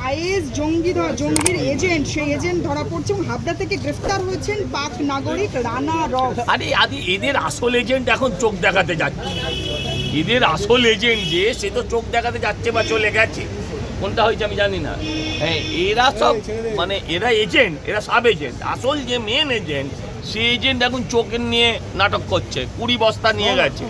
Is জঙ্গির agent, সেই agent ধরা পড়ছে এবং হাবড়া থেকে গ্রেফতার হয়েছেন পাক নাগরিক রানা রফ। আরে এদের আসল এজেন্ট এখন চোখ দেখাতে যাচ্ছে। এদের আসল এজেন্ট যে সে তো চোখ দেখাতে যাচ্ছে বা চলে গেছে, কোনটা হয়েছে আমি জানি না। হ্যাঁ, এরা সব মানে এরা এজেন্ট, এরা সাব এজেন্ট। আসল যে মেন এজেন্ট সে এজেন্ট এখন চোখের নিয়ে নাটক করছে, 20 বস্তা নিয়ে গেছে।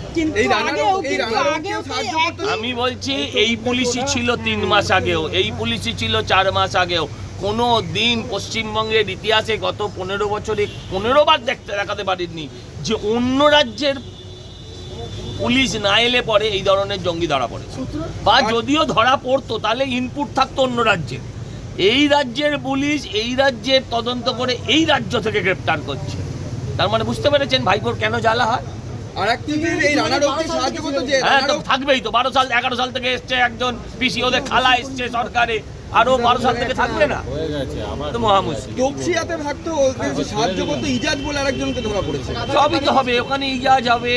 আমি বলছি এই পুলিশই ছিল 3 মাস আগেও, এই পুলিশই ছিল 4 মাস আগেও। কোনো দিন পশ্চিমবঙ্গের ইতিহাসে গত 15 বছরে 15 বার দেখাতে পারেননি যে অন্য রাজ্যের পুলিশ না এলে পরে এই ধরনের জঙ্গি ধরা পড়ে, বা যদিও ধরা পড়তো তাহলে ইনপুট থাকতো অন্য রাজ্যের। এই রাজ্যের পুলিশ এই রাজ্যের তদন্ত করে এই রাজ্য থেকে গ্রেপ্তার করছে। তার মানে বুঝতে পেরেছেন ভাইপোর কেন জ্বালা হয়। হ্যাঁ, থাকবেই তো। 11 সাল থেকে এসছে একজন পিসি, ওদের খালা এসছে সরকারে, আরো 12 সাল থেকে থাকবে না, তো মহা মুশকিল। সবই তো হবে ওখানে, ইজাজ হবে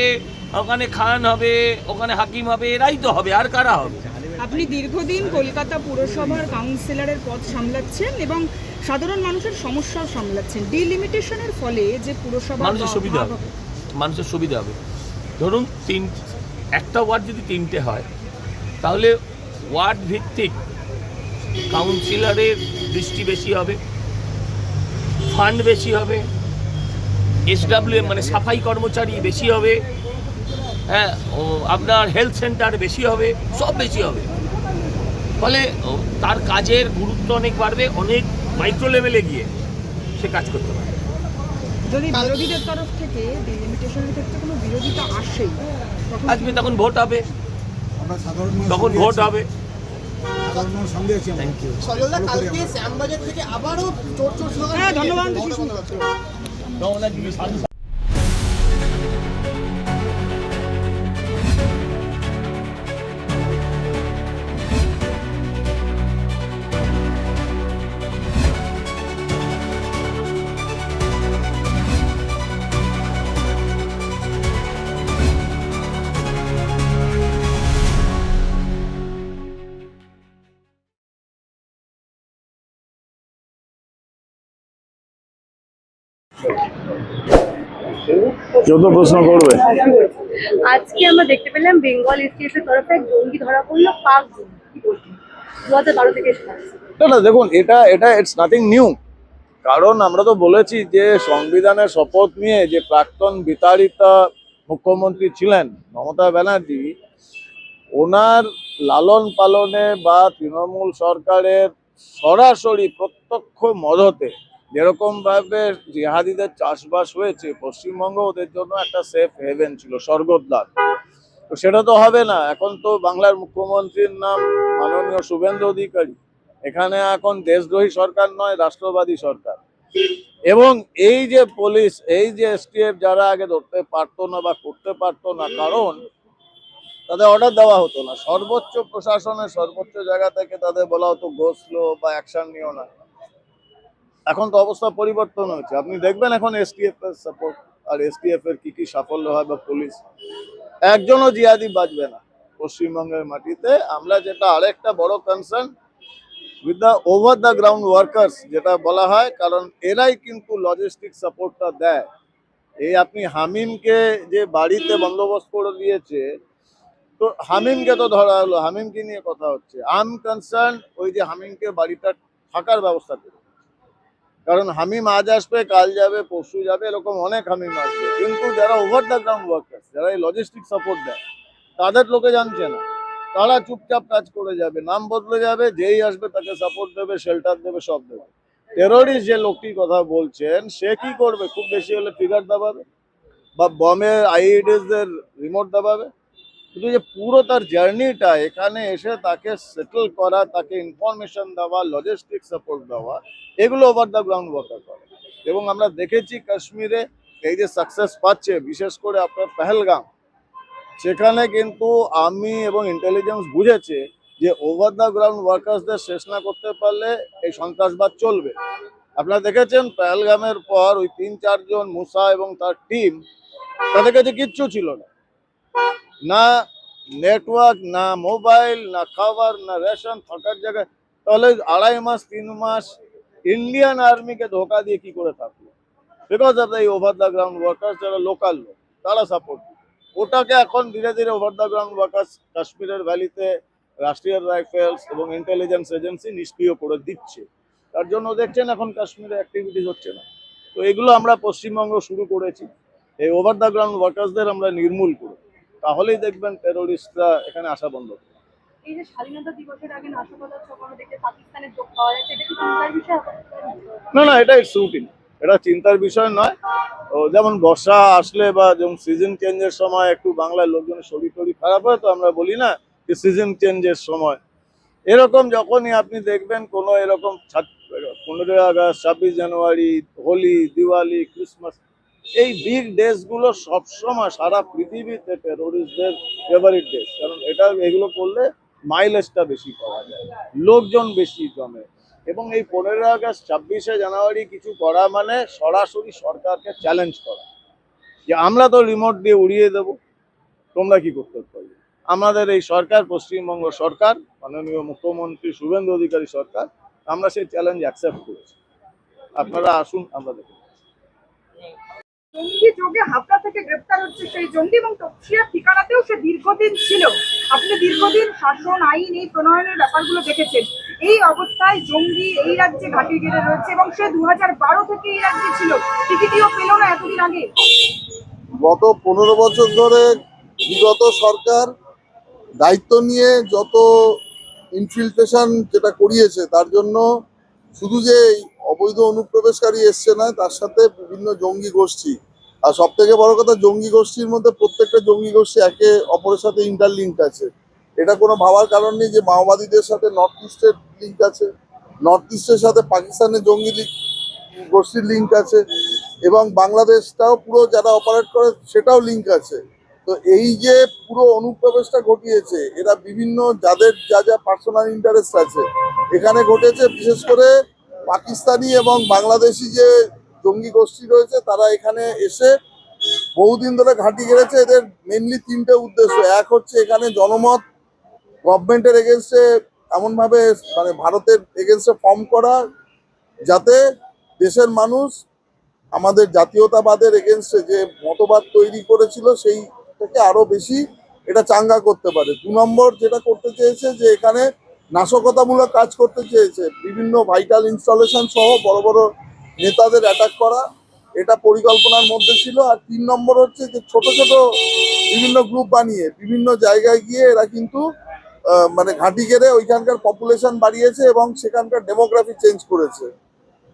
ওখানে, খান হবে ওখানে, হাকিম হবে, এরাই তো হবে, আর কারা হবে। আপনি দীর্ঘদিন কলকাতা পুরসভার কাউন্সিলরের পদ সামলাচ্ছেন এবং সাধারণ মানুষের সমস্যাও সামলাচ্ছেন। ডিলিমিটেশনের ফলে যে পুরসভা মানুষের সুবিধা হবে, মানুষের সুবিধা হবে। ধরুন একটা ওয়ার্ড যদি 3টে হয়, তাহলে ওয়ার্ড ভিত্তিক কাউন্সিলরের দৃষ্টি বেশি হবে, ফান্ড বেশি হবে, SWM মানে সাফাই কর্মচারী বেশি হবে, হ্যাঁ, আপনার হেলথ সেন্টার বেশি হবে, সব বেশি হবে। ফলে তার কাজের গুরুত্ব অনেক বাড়বে, অনেক মাইক্রো লেভেলে গিয়ে সে কাজ করতে পারবে। যদি বিরোধীদের তরফ থেকে ডিলিমিটেশনের ক্ষেত্রে কোনো বিরোধিতা আসে, আসবে তখন ভোট হবে, তখন ভোট হবে। ধন্যবাদ। কেউ তো প্রশ্ন করবে। আজকে আমরা দেখতে পেলাম বেঙ্গল এসটিএফ এর তরফে এক জঙ্গি ধরা পড়লো পাক 2012 থেকে না দেখুন, এটা ইটস নাথিং নিউ। কারণ আমরা তো বলেছি যে সংবিধানের শপথ নিয়ে যে প্রাক্তন বিতাড়িতা মুখ্যমন্ত্রী ছিলেন মমতা ব্যানার্জি, ওনার লালন পালনে বা তৃণমূল সরকারের সরাসরি প্রত্যক্ষ মদতে যেরকম ভাবে জিহাদিদের চাষবাস হয়েছে, পশ্চিমবঙ্গ ওদের জন্য একটা সেফ হেভেন ছিল, স্বর্গদ্বার। তো সেটা তো হবে না। এখন তো বাংলার মুখ্যমন্ত্রীর নাম মাননীয় শুভেন্দু অধিকারী। এখানে এখন দেশদ্রোহী সরকার নয়, রাষ্ট্রবাদী সরকার। এবং এই যে পুলিশ, এই যে STF যারা আগে ধরতে পারতো না বা করতে পারতো না, কারণ তাদের অর্ডার দেওয়া হতো না। সর্বোচ্চ প্রশাসনের সর্বোচ্চ জায়গা থেকে তাদের বলা হতো গোসলো বা অ্যাকশন নিও না। এখন তো অবস্থা পরিবর্তন হয়েছে। আপনি দেখবেন এখন STF এর সাপোর্ট আর STF এর কি সাফল্য হয় বা পুলিশ, একজনও জিহাদি বাঁচবে না পশ্চিমবঙ্গের মাটিতে। আমরা যেটা আরেকটা বড় concern with the over the ground workers যেটা বলা হয়, কারণ এরাই কিন্তু লজিস্টিক সাপোর্টটা দেয়। এই আপনি হামিমকে যে বাড়িতে বন্দোবস্ত করে দিয়েছে, তো হামিমকে তো ধরা হলো, হামিমকে নিয়ে কথা হচ্ছে। আম কনসার্ন ওই যে হামিমকে বাড়িটা থাকার ব্যবস্থা করে, কারণ হামিম আজ আসবে কাল যাবে পরশু যাবে, এরকম অনেক হামিম আসবে, কিন্তু যারা ওভার দ্য গ্রাউন্ড ওয়ার্কার্স, যারা এই লজিস্টিক সাপোর্ট দেয়, তাদের লোকে জানছে না। তারা চুপচাপ কাজ করে যাবে, নাম বদলে যাবে, যেই আসবে তাকে সাপোর্ট দেবে, শেল্টার দেবে, সব দেবে। টেরোরিস্ট যে লোকটির কথা বলছেন, সে কি করবে? খুব বেশি হলে ফিগার দাবাবে বা বমে IEDs এর রিমোট দাবাবে। কিন্তু যে পুরো তার জার্নিটা এখানে এসে তাকে সেটেল করা, তাকে ইনফরমেশন দেওয়া, লজিস্টিক সাপোর্ট দেওয়া, এগুলো ওভার দ্য গ্রাউন্ড ওয়ার্কার করে। এবং আমরা দেখেছি কাশ্মীরে এই যে সাকসেস পাচ্ছে, বিশেষ করে আপনার পেহেলগাম, সেখানে কিন্তু আর্মি এবং ইন্টেলিজেন্স বুঝেছে যে ওভার দ্য গ্রাউন্ড ওয়ার্কার্সদের শেষ না করতে পারলে এই সন্ত্রাসবাদ চলবে। আপনারা দেখেছেন পেহেলগামের পর ওই 3-4 জন মুসা এবং তার টিম, তাদের কাছে কিচ্ছু ছিল না, না নেটওয়ার্ক, না মোবাইল, না খাবার, না রেশন, থাকার জায়গায় তাহলে 2.5 মাস 3 মাস ইন্ডিয়ান আর্মিকে ধোকা দিয়ে কি করে থাকলো? বিকজ অফ এই ওভার দ্য গ্রাউন্ড ওয়ার্কার্স যারা লোকাল লোক তারা সাপোর্ট। ওটাকে এখন ধীরে ধীরে ওভার দ্য গ্রাউন্ড ওয়ার্কার্স কাশ্মীরের ভ্যালিতে রাষ্ট্রীয় রাইফেলস এবং ইন্টেলিজেন্স এজেন্সি নিষ্ক্রিয় করে দিচ্ছে। তার জন্য দেখছেন এখন কাশ্মীরে অ্যাক্টিভিটিস হচ্ছে না। তো এগুলো আমরা পশ্চিমবঙ্গ শুরু করেছি, এই ওভার দ্য গ্রাউন্ড ওয়ার্কার্সদের আমরা নির্মূল করব, তাহলেই দেখবেন টেরোরিস্টরা এখানে আসা বন্ধ করবে। এই যে স্বাধীনতা দিবসের আগে নাশকতার ছকানো দেখে পাকিস্তানের যোগ পাওয়া যাচ্ছে, এটা কি চিন্তার বিষয়? না, এটা ইটস রুটিন, এটা চিন্তার বিষয় নয়। ও যেমন বর্ষা আসলে বা যেমন সিজন চেঞ্জের সময় একটু বাংলার লোকজনের শরীর টরীর খারাপ হয়, তো আমরা বলি না যে সিজন চেঞ্জের সময়। এরকম যখনই আপনি দেখবেন কোনো এরকম 15ই আগস্ট, 26 জানুয়ারি, হোলি, দিওয়ালি, ক্রিসমাস, এই বিগ ডেসগুলো সবসময় সারা পৃথিবীতে টেরোরিস্টদের ফেভারিট ডেস। কারণ এগুলো করলে মাইলেজটা বেশি পাওয়া যায়, লোকজন বেশি জমে। এবং এই 15ই আগস্ট, 26শে জানুয়ারি কিছু করা মানে সরাসরি সরকারকে চ্যালেঞ্জ করা যে আমরা তো রিমোট দিয়ে উড়িয়ে দেব, তোমরা কি করতে পারবে। আমাদের এই সরকার, পশ্চিমবঙ্গ সরকার, মাননীয় মুখ্যমন্ত্রী শুভেন্দু অধিকারী সরকার, আমরা সেই চ্যালেঞ্জ অ্যাকসেপ্ট করেছি। আপনারা আসুন, আমরা দেখব। জঙ্গি যোগে হাবড়া থেকে গ্রেপ্তার হচ্ছে সেই জঙ্গি এবং তপসিয়ার ঠিকানাতেও সে দীর্ঘদিন ছিল। আপনি দীর্ঘদিন শাসন আইন এই প্রণয়নের ব্যাপারগুলো দেখেছেন। এই অবস্থায় জঙ্গি এই রাজ্যে ঘাঁটি গেড়ে রয়েছে এবং সে 2012 থেকে এই রাজ্যে ছিল, টিকিটিও পেল না এতদিন আগে। গত 15 বছর ধরে বিগত সরকার দায়িত্ব নিয়ে যত ইনফিল্ট্রেশন যেটা করিয়েছে, তার জন্য শুধু যে এই অবৈধ অনুপ্রবেশকারী এসছে না, তার সাথে বিভিন্ন জঙ্গি গোষ্ঠী। আর সব থেকে বড় কথা, জঙ্গি গোষ্ঠীর মধ্যে প্রত্যেকটা জঙ্গি গোষ্ঠী একে অপরের সাথে ইন্টারলিঙ্ক আছে। এটা কোনো ভাবার কারণ নেই যে মাওবাদীদের সাথে নর্থ ইস্টের লিঙ্ক আছে, নর্থ ইস্টের সাথে পাকিস্তানের জঙ্গি গোষ্ঠীর লিঙ্ক আছে, এবং বাংলাদেশটাও পুরো যারা অপারেট করে সেটাও লিঙ্ক আছে। তো এই যে পুরো অনুপ্রবেশটা ঘটিয়েছে, এরা বিভিন্ন যাদের যা যা পার্সোনাল ইন্টারেস্ট আছে এখানে ঘটেছে। বিশেষ করে পাকিস্তানি এবং বাংলাদেশি যে জঙ্গি গোষ্ঠী রয়েছে, তারা এখানে এসে বহুদিন ধরে ঘাঁটি গেড়েছে। এদের মেনলি 3টে উদ্দেশ্য। এক হচ্ছে এখানে জনমত গভর্নমেন্টের এগেনস্টে এমনভাবে, মানে ভারতের এগেনস্টে ফর্ম করা, যাতে দেশের মানুষ আমাদের জাতীয়তাবাদের এগেনস্টে যে মতবাদ তৈরি করেছিল সেই থেকে আরো বেশি এটা চাঙ্গা করতে পারে। 2 নম্বর যেটা করতে চেয়েছে, যে এখানে নাশকতামূলক কাজ করতে চেয়েছে, বিভিন্ন ভাইটাল ইনস্টলেশন সহ বড় বড় নেতাদের অ্যাটাক করা, এটা পরিকল্পনার মধ্যে ছিল। আর 3 নম্বর হচ্ছে যে ছোট ছোট বিভিন্ন গ্রুপ বানিয়ে বিভিন্ন জায়গায় গিয়ে এরা কিন্তু মানে ঘাঁটি গেড়ে ওইখানকার পপুলেশন বাড়িয়েছে এবং সেখানকার ডেমোগ্রাফি চেঞ্জ করেছে।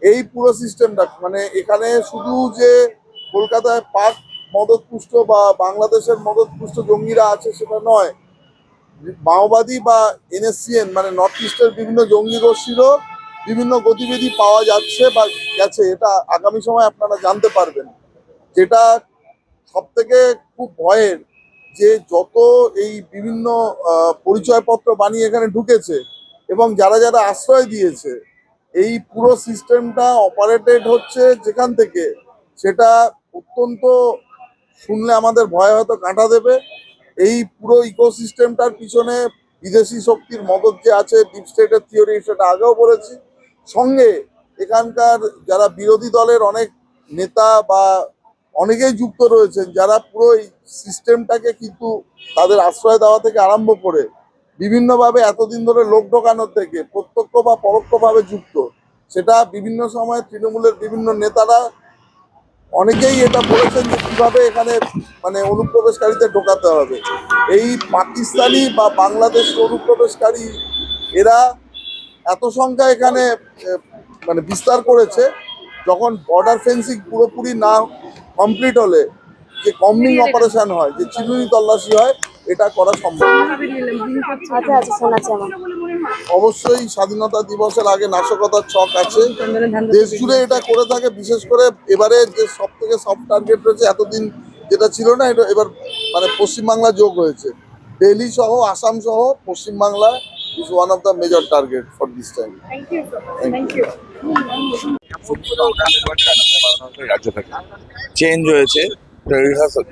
এই পুরো সিস্টেমটা, মানে এখানে শুধু যে কলকাতায় পাক মদতপুষ্ট বা বাংলাদেশের মদতপুষ্ট জঙ্গিরা আছে সেটা নয়, মাওবাদী বা এনএসসিএন মানে নর্থ ইস্টের বিভিন্ন জঙ্গি গোষ্ঠীরও বিভিন্ন গতিবিধি পাওয়া যাচ্ছে বা গেছে। এটা আগামী সময় আপনারা জানতে পারবেন। যেটা সব থেকে খুব ভয়ের, যে যত এই বিভিন্ন পরিচয়পত্র বানিয়ে এখানে ঢুকেছে এবং যারা যারা আশ্রয় দিয়েছে, এই পুরো সিস্টেমটা অপারেটেড হচ্ছে যেখান থেকে, সেটা অত্যন্ত শুনলে আমাদের ভয় হয়তো কাঁটা দেবে। এই পুরো ইকোসিস্টেমটার পিছনে বিদেশি শক্তির মদত যে আছে, ডিপ স্টেটের থিওরি, সেটা আগেও বলেছি। সঙ্গে এখানকার যারা বিরোধী দলের অনেক নেতা বা অনেকেই যুক্ত রয়েছেন, যারা পুরো এই সিস্টেমটাকে কিন্তু তাদের আশ্রয় দেওয়া থেকে আরম্ভ করে বিভিন্নভাবে এতদিন ধরে লোক ঢোকানোর থেকে প্রত্যক্ষ বা পরোক্ষভাবে যুক্ত। সেটা বিভিন্ন সময় তৃণমূলের বিভিন্ন নেতারা অনেকেই এটা বলেছেন যে কিভাবে এখানে মানে অনুপ্রবেশকারীদের ঢোকাতে হবে। এই পাকিস্তানি বা বাংলাদেশ অনুপ্রবেশকারী এরা এত সংখ্যা এখানে মানে বিস্তার করেছে, যখন বর্ডার ফেন্সিং পুরোপুরি না কমপ্লিট হলে যে কম্বিং অপারেশন হয়, যে চিরুনি তল্লাশি হয়, এটা করা সম্ভব। অবশ্যই স্বাধীনতা দিবসের আগে নাশকতার ছক আছে, দেশ জুড়ে এটা করে থাকে। বিশেষ করে এবারে যে সব থেকে সফট টার্গেট রয়েছে, এতদিন যেটা ছিল না, এটা এবার মানে পশ্চিমবাংলা যোগ হয়েছে। দিল্লি সহ, আসাম সহ Paschimbangla is one of the major target for this time. Thank you, sir. Thank you. রাজ্য থেকে চেঞ্জ হয়েছে,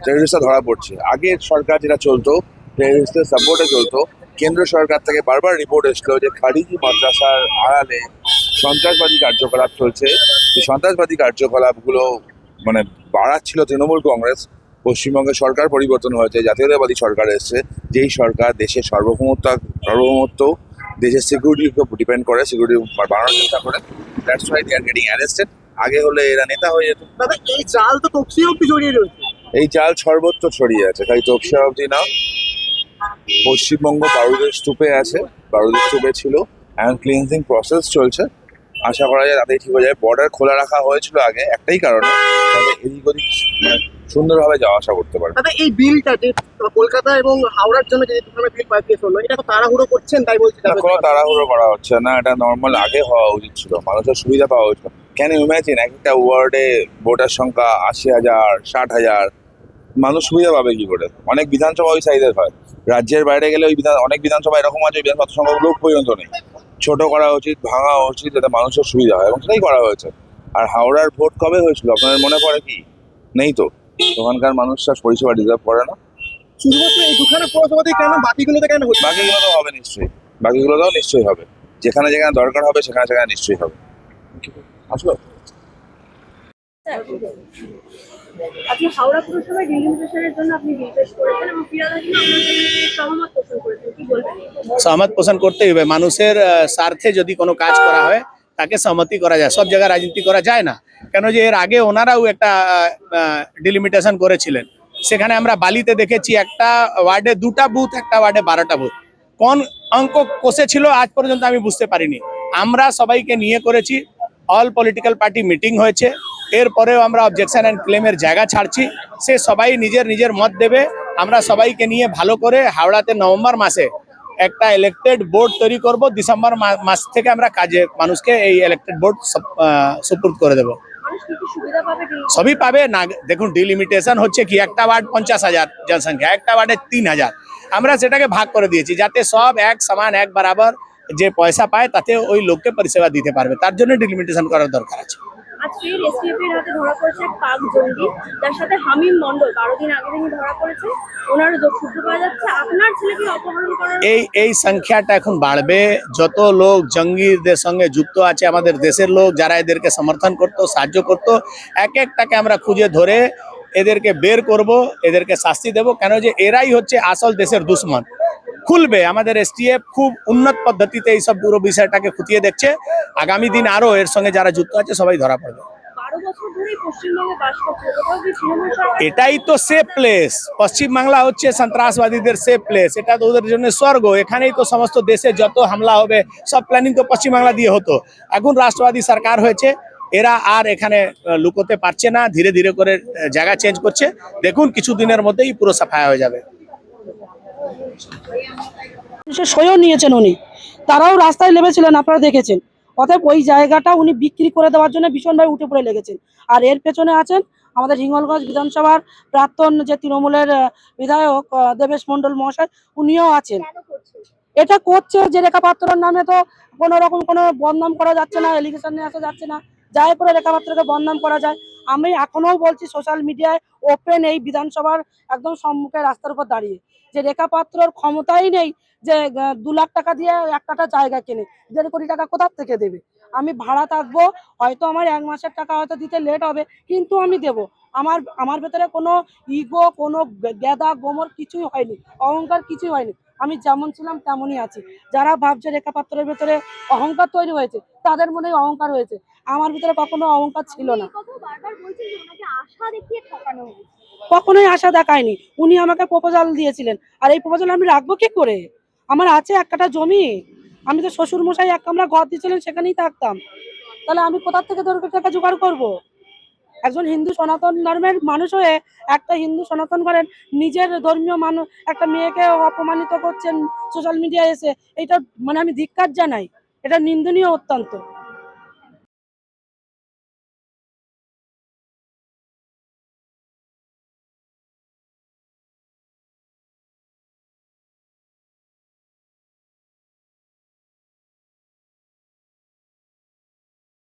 টেররিস্টরা ধরা পড়ছে। আগের সরকার যেটা চলতো, টেররিস্টদের সাপোর্টে চলতো, কেন্দ্র সরকার থেকে বারবার রিপোর্ট এসলো যে খারিজি মাদ্রাসার আড়ালে সন্ত্রাসবাদী কার্যকলাপ চলছে। এই সন্ত্রাসবাদী কার্যকলাপগুলো মানে বাড়াচ্ছিল তৃণমূল কংগ্রেস। পশ্চিমবঙ্গে সরকার পরিবর্তন হয়েছে, জাতীয়তাবাদী সরকার এসছে, যেই সরকার দেশের সার্বভৌমত্ব দেশের সিকিউরিটির উপর ডিপেন্ড করে, সিকিউরিটি বাড়ানোর চেষ্টা করে। That's why they are getting arrested. আগে হলে এরা নেতা হয়ে যেত। দাদা এই চাল তো তফসিল অব্দি জড়িয়ে রয়েছে। এই চাল সর্বত্র ছড়িয়ে আছে, খালি তপসিয়া অবধি না। পশ্চিমবঙ্গ বারুদের স্তূপে আছে, বারুদের স্তূপে ছিল, এখন ক্লিনজিং প্রসেস চলছে। আশা করা যায় তাতেই ঠিক হয়ে যায়। বর্ডার খোলা রাখা হয়েছিল আগে একটাই কারণে, তাহলে এদিক ওদিক সুন্দরভাবে যাওয়া আসা করতে পারে। দাদা এই বিলটা যে কলকাতা এবং হাওড়ার জন্য যে দুখানা বিল পাস হলো, এটা তো তাড়াহুড়ো করছেন তাই বলছি। না, কোনো তাড়াহুড়ো করা হচ্ছে না, এটা নর্মাল আগে হওয়া উচিত ছিল, মানুষের সুবিধা পাওয়া উচিত। কেন ইমাজিন একটা ওয়ার্ডে ভোটার সংখ্যা 80,000 60,000, মানুষ সুবিধা পাবে কি করে? অনেক বিধানসভা ওই সাইজের হয়, রাজ্যের বাইরে গেলে ওই অনেক বিধানসভা এরকম আছে বিধানসভা সংখ্যক লোক পর্যন্ত নেই। ছোট করা উচিত, ভাঙা উচিত, যাতে মানুষের সুবিধা হয়, এবং সেটাই করা হয়েছে। আর হাওড়ার ভোট কবে হয়েছিল আপনাদের মনে পড়ে কি? নেই তো। ওখানকার মানুষরা পরিষেবা ডিজার্ভ করে না। শুধুমাত্র এই দুখানা পৌরসভাতেই কেন, বাকিগুলোতে কেন হচ্ছে? বাকিগুলো তো হবে নিশ্চয়ই, বাকিগুলোতেও নিশ্চয়ই হবে। যেখানে যেখানে দরকার হবে সেখানে সেখানে নিশ্চয়ই হবে। আসলো আজকে হাওড়া পুরসভায় ডিলিমিটেশনের জন্য আপনি বিল পেশ করেছেন এবং ফিরাদ হাকিম আপনার সঙ্গে সহমত পোষণ করেছেন, কি বলবেন? সহমত পোষণ করতেই হবে। মানুষের স্বার্থে যদি কোনো কাজ করা হয় তাকে সহমতি করা যায়, সব জায়গায় রাজনীতি করা যায় না। কেন যে এর আগে ওনারাও একটা ডিলিমিটেশন করেছিলেন, সেখানে আমরা বালিতে দেখেছি একটা ওয়ার্ডে 2টা বুথ, একটা ওয়ার্ডে 12টা বুথ। কোন অঙ্ক কষেছিল আজ পর্যন্ত আমি বুঝতে পারিনি। আমরা সবাইকে নিয়ে করেছি, অল পলিটিক্যাল পার্টি মিটিং হয়েছে, এরপরেও আমরা অবজেকশন অ্যান্ড ক্লেমের জায়গা ছাড়ছি। সে সবাই নিজের নিজের মত দেবে। আমরা সবাইকে নিয়ে ভালো করে হাওড়াতে নভেম্বর মাসে একটা ইলেক্টেড বোর্ড তৈরি করব। ডিসেম্বর মাস থেকে আমরা কাজে মানুষকে এই ইলেক্টেড বোর্ড সুপুর্দ করে দেবো। মানুষ কি কি সুবিধা পাবে? সবই পাবে না। দেখুন, ডিলিমিটেশন হচ্ছে কি, একটা ওয়ার্ড 50,000 জনসংখ্যা, একটা ওয়ার্ডে 3,000। আমরা সেটাকে ভাগ করে দিয়েছি যাতে সব এক সমান এক বরাবর যে পয়সা পায় তাতে ওই লোককে পরিষেবা দিতে পারবে, তার জন্য ডিলিমিটেশন করার দরকার আছে। আজ ফের এসটিএফ এর হাতে ধরা পড়েছে এক পাক জঙ্গি, যার সাথে হামিম মন্ডল 12 দিন আগে তিনি ধরা পড়েছে। ওনার যোগসূত্র পাওয়া যাচ্ছে আপনার ছেলেকে অপহরণ করার। এই সংখ্যাটা এখন বাড়বে। যত লোক জঙ্গিদের সঙ্গে যুক্ত আছে আমাদের দেশের লোক, যারা এদেরকে সমর্থন করতো, সাহায্য করতো, এক একটাকে আমরা খুঁজে ধরে এদেরকে বের করব, এদেরকে শাস্তি দেব। কেন যে এরাই হচ্ছে আসল দেশের দুশ্মন। খুলবে আমাদের এসটিএফ, খুব উন্নত পদ্ধতিতে এইসব পুরো বিষয়টাকে খুঁটিয়ে দেখছে। আগামী দিন আরো এর সঙ্গে যারা যুক্ত আছে সবাই ধরা পড়বে। 12 বছর ধরেই পশ্চিমবঙ্গে বাস করছে, কোথাও কি তৃণমূল সরকার? এটাই তো সেফ প্লেস। পশ্চিমবাংলা হচ্ছে সন্ত্রাসবাদীদের সেফ প্লেস, এটা তো ওদের জন্য স্বর্গ। এখানেই তো সমস্ত দেশে যত হামলা হবে সব প্ল্যানিং তো পশ্চিমবাংলা দিয়ে হতো। এখন রাষ্ট্রবাদী সরকার হয়েছে, এরা আর এখানে লুকোতে পারছে না, ধীরে ধীরে করে জায়গা চেঞ্জ করছে। দেখুন কিছুদিনের মধ্যেই পুরো সাফাই হয়ে যাবে। সইও নিয়েছেন উনি, তারাও রাস্তায় নেমেছিলেন, আপনারা দেখেছেন। অতএব ওই জায়গাটা উনি বিক্রি করে দেওয়ার জন্য ভীষণভাবে উঠে পড়ে লেগেছেন। আর এর পেছনে আছেন আমাদের হিঙ্গলগঞ্জ বিধানসভার প্রাক্তন যে তৃণমূলের বিধায়ক দেবেশ মন্ডল মহাশয়, উনিও আছেন। এটা করছে যে রেখা পাত্রর নামে তো কোনো রকম কোনো বদনাম করা যাচ্ছে না, এলিগেশন নিয়ে আসা যাচ্ছে না, যাই করে রেখা পাত্রকে বদনাম করা যায়। আমি এখনো বলছি সোশ্যাল মিডিয়ায় ওপেন, এই বিধানসভার একদম সম্মুখে রাস্তার উপর দাঁড়িয়ে, যে রেখা পাত্রর ক্ষমতাই নেই যে 2 লাখ টাকা দিয়ে একটা জায়গা কেনে, 1.5 কোটি টাকা কোথা থেকে দেবে? আমি ভাড়া থাকবো, হয়তো আমার 1 মাসের টাকা হয়তো দিতে লেট হবে, কিন্তু আমি দেব। আমার ভেতরে কোনো ইগো, কোনো গেদা গোমর কিছুই হয়নি, অহংকার কিছুই হয়নি। আমি যেমন ছিলাম তেমনই আছি। যারা ভাবছে রেখা পাত্রের ভেতরে অহংকার তৈরি হয়েছে, তাদের মনেই অহংকার হয়েছে। আমার ভিতরে কখনো অহংকার ছিল না, কখনোই আশা দেখায়নি। উনি আমাকে প্রপোজাল দিয়েছিলেন, আর এই প্রপোজাল আমি রাখবো কি করে? আমার আছে 1 কাঠা জমি, আমি তো শ্বশুর মশাই 1 কামরা ঘর দিয়েছিলেন, সেখানেই থাকতাম। তাহলে আমি কোথা থেকে 2 কোটি টাকা জোগাড় করবো? একজন হিন্দু সনাতন ধর্মের মানুষ হয়ে একটা হিন্দু সনাতন করেন, নিজের ধর্মীয় মানুষ একটা মেয়েকে অপমানিত করছেন সোশ্যাল মিডিয়ায় এসে, এটা মানে আমি ধিক্কার জানাই, এটা নিন্দনীয় অত্যন্ত।